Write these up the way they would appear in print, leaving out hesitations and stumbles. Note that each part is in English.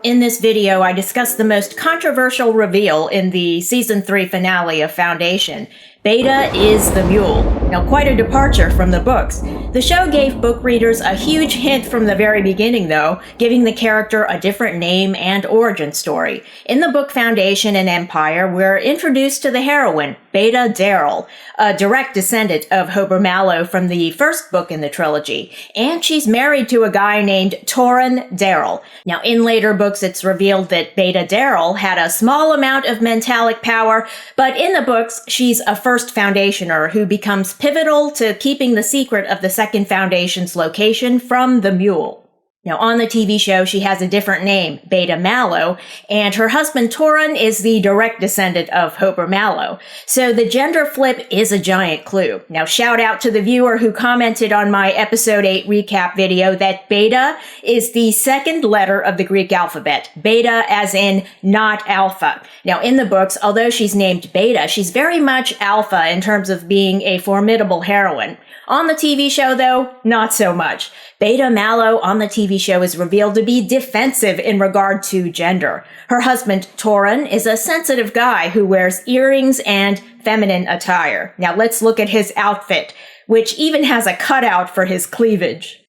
In this video, I discuss the most controversial reveal in the Season 3 finale of Foundation. Bayta is the Mule. Now, quite a departure from the books. The show gave book readers a huge hint from the very beginning, though, giving the character a different name and origin story. In the book Foundation and Empire, we're introduced to the heroine, Bayta Darrell, a direct descendant of Hober Mallow from the first book in the trilogy, and she's married to a guy named Toran Darrell. Now, in later books, it's revealed that Bayta Darrell had a small amount of mentalic power, but in the books, she's a first Foundationer who becomes pivotal to keeping the secret of the second Foundation's location from the Mule. Now, on the TV show, she has a different name, Bayta Mallow, and her husband Toran is the direct descendant of Hober Mallow. So the gender flip is a giant clue. Now, shout out to the viewer who commented on my episode 8 recap video that Bayta is the second letter of the Greek alphabet. Bayta as in not alpha. Now, in the books, although she's named Bayta, she's very much alpha in terms of being a formidable heroine. On the TV show, though, not so much. Bayta Mallow on the TV show is revealed to be defensive in regard to gender. Her husband, Toran, is a sensitive guy who wears earrings and feminine attire. Now let's look at his outfit, which even has a cutout for his cleavage.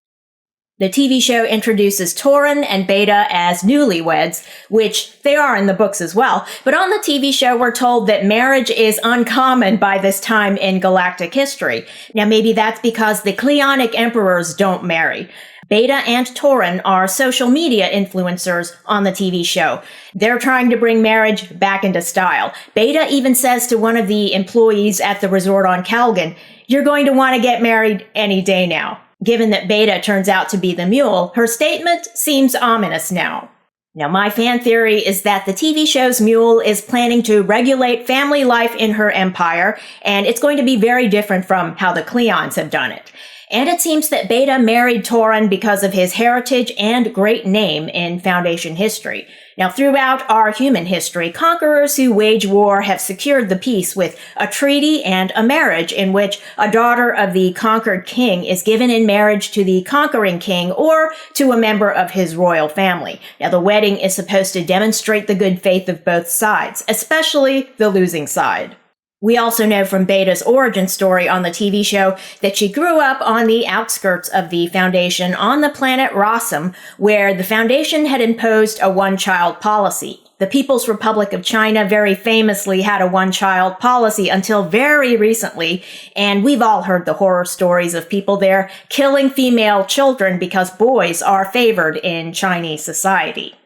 The TV show introduces Toran and Bayta as newlyweds, which they are in the books as well. But on the TV show, we're told that marriage is uncommon by this time in galactic history. Now, maybe that's because the Cleonic emperors don't marry. Bayta and Toran are social media influencers on the TV show. They're trying to bring marriage back into style. Bayta even says to one of the employees at the resort on Kalgan, "You're going to want to get married any day now." Given that Bayta turns out to be the Mule, her statement seems ominous now. Now, my fan theory is that the TV show's Mule is planning to regulate family life in her empire, and it's going to be very different from how the Cleons have done it. And it seems that Bayta married Toran because of his heritage and great name in Foundation history. Now, throughout our human history, conquerors who wage war have secured the peace with a treaty and a marriage in which a daughter of the conquered king is given in marriage to the conquering king or to a member of his royal family. Now, the wedding is supposed to demonstrate the good faith of both sides, especially the losing side. We also know from Bayta's origin story on the TV show that she grew up on the outskirts of the Foundation on the planet Rossum, where the Foundation had imposed a one-child policy. The People's Republic of China very famously had a one-child policy until very recently, and we've all heard the horror stories of people there killing female children because boys are favored in Chinese society.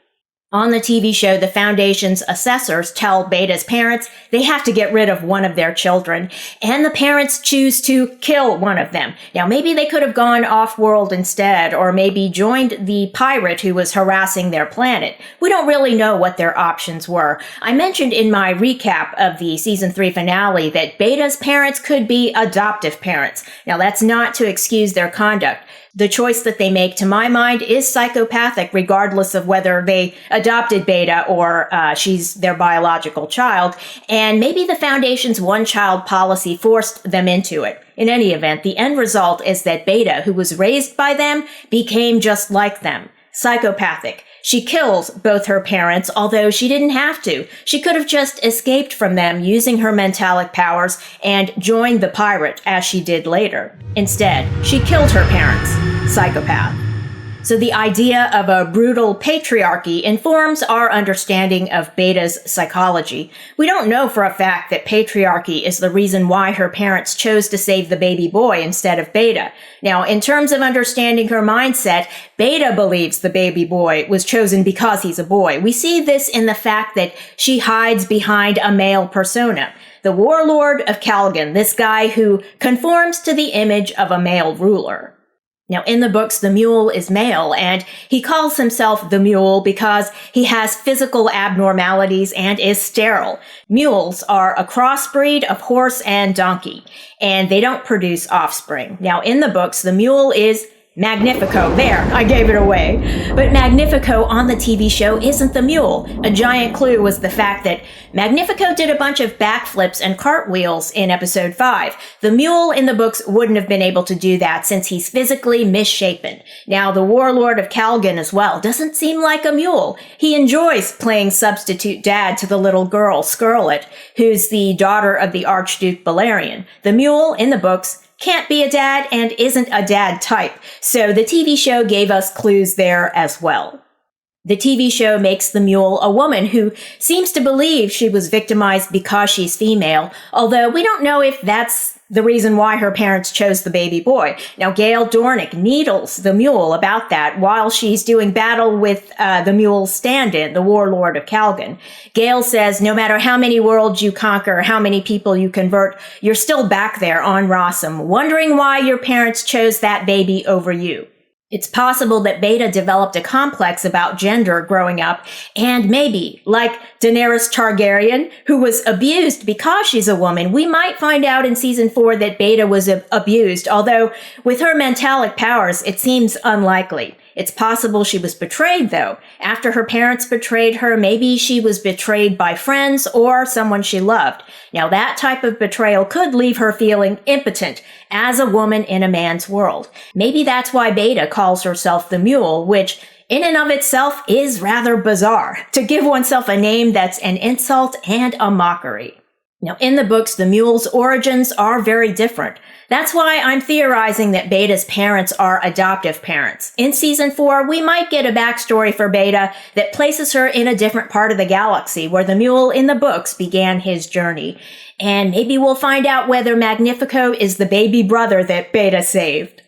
On the TV show, the Foundation's assessors tell Bayta's parents they have to get rid of one of their children, and the parents choose to kill one of them. Now, maybe they could have gone off-world instead, or maybe joined the pirate who was harassing their planet. We don't really know what their options were. I mentioned in my recap of the Season 3 finale that Bayta's parents could be adoptive parents. Now, that's not to excuse their conduct. The choice that they make, to my mind, is psychopathic, regardless of whether they adopted Bayta or she's their biological child, and maybe the Foundation's one-child policy forced them into it. In any event, the end result is that Bayta, who was raised by them, became just like them. Psychopathic. She kills both her parents, although she didn't have to. She could have just escaped from them using her mentalic powers and joined the pirate, as she did later. Instead, she killed her parents. Psychopath. So the idea of a brutal patriarchy informs our understanding of Bayta's psychology. We don't know for a fact that patriarchy is the reason why her parents chose to save the baby boy instead of Bayta. Now, in terms of understanding her mindset, Bayta believes the baby boy was chosen because he's a boy. We see this in the fact that she hides behind a male persona. The Warlord of Kalgan, this guy who conforms to the image of a male ruler. Now, in the books, the Mule is male, and he calls himself the Mule because he has physical abnormalities and is sterile. Mules are a crossbreed of horse and donkey, and they don't produce offspring. Now, in the books, the Mule is Magnifico. There, I gave it away. But Magnifico on the TV show isn't the mule. A giant clue was the fact that Magnifico did a bunch of backflips and cartwheels in episode 5. The mule in the books wouldn't have been able to do that since he's physically misshapen. Now, the Warlord of Kalgan as well doesn't seem like a mule. He enjoys playing substitute dad to the little girl, Skirlet, who's the daughter of the Archduke Balerion. The mule in the books can't be a dad and isn't a dad type, so the TV show gave us clues there as well. The TV show makes the mule a woman who seems to believe she was victimized because she's female, although we don't know if that's the reason why her parents chose the baby boy. Now, Gaal Dornick needles the mule about that while she's doing battle with the mule's stand-in, the Warlord of Kalgan. Gaal says, no matter how many worlds you conquer, how many people you convert, you're still back there on Rossum, wondering why your parents chose that baby over you. It's possible that Bayta developed a complex about gender growing up, and maybe, like Daenerys Targaryen, who was abused because she's a woman, we might find out in season 4 that Bayta was abused, although with her mentalic powers, it seems unlikely. It's possible she was betrayed, though. After her parents betrayed her, maybe she was betrayed by friends or someone she loved. Now, that type of betrayal could leave her feeling impotent as a woman in a man's world. Maybe that's why Bayta calls herself the Mule, which in and of itself is rather bizarre, to give oneself a name that's an insult and a mockery. Now, in the books, the Mule's origins are very different. That's why I'm theorizing that Bayta's parents are adoptive parents. In season 4, we might get a backstory for Bayta that places her in a different part of the galaxy where the Mule in the books began his journey. And maybe we'll find out whether Magnifico is the baby brother that Bayta saved.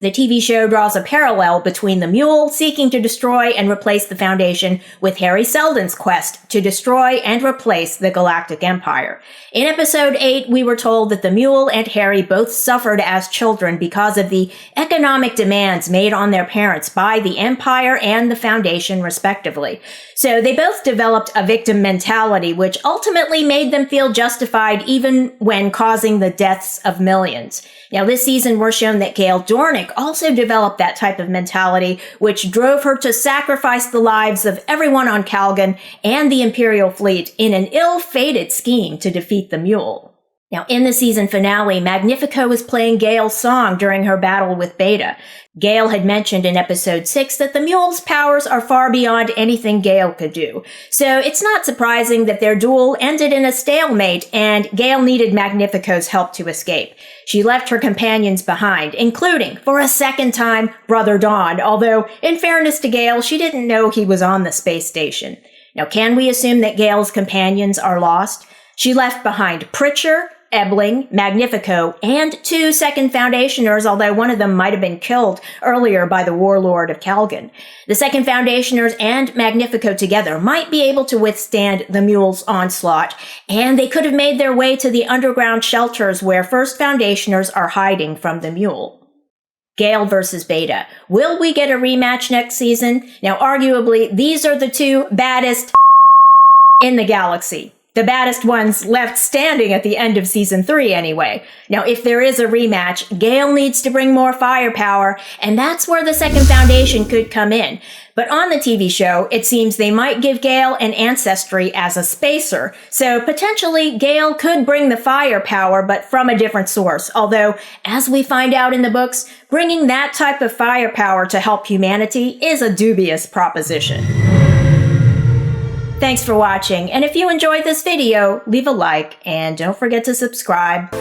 The TV show draws a parallel between the Mule seeking to destroy and replace the Foundation with Harry Seldon's quest to destroy and replace the Galactic Empire. In episode 8, we were told that the Mule and Harry both suffered as children because of the economic demands made on their parents by the Empire and the Foundation, respectively. So they both developed a victim mentality, which ultimately made them feel justified even when causing the deaths of millions. Now, this season, we're shown that Gaal Dornick also developed that type of mentality, which drove her to sacrifice the lives of everyone on Kalgan and the Imperial fleet in an ill-fated scheme to defeat the Mule. Now, in the season finale, Magnifico was playing Gale's song during her battle with Bayta. Gaal had mentioned in episode 6 that the Mule's powers are far beyond anything Gaal could do. So it's not surprising that their duel ended in a stalemate and Gaal needed Magnifico's help to escape. She left her companions behind, including, for a second time, Brother Dawn, although, in fairness to Gaal, she didn't know he was on the space station. Now, can we assume that Gale's companions are lost? She left behind Pritcher, Ebling, Magnifico, and 2 Second Foundationers, although one of them might have been killed earlier by the Warlord of Kalgan. The Second Foundationers and Magnifico together might be able to withstand the Mule's onslaught, and they could have made their way to the underground shelters where First Foundationers are hiding from the Mule. Gaal versus Bayta. Will we get a rematch next season? Now, arguably, these are the 2 baddest in the galaxy. The baddest ones left standing at the end of season 3 anyway. Now, if there is a rematch, Gaal needs to bring more firepower, and that's where the Second Foundation could come in. But on the TV show, it seems they might give Gaal an ancestry as a spacer, so potentially Gaal could bring the firepower, but from a different source. Although, as we find out in the books, bringing that type of firepower to help humanity is a dubious proposition. Thanks for watching, and if you enjoyed this video, leave a like, and don't forget to subscribe.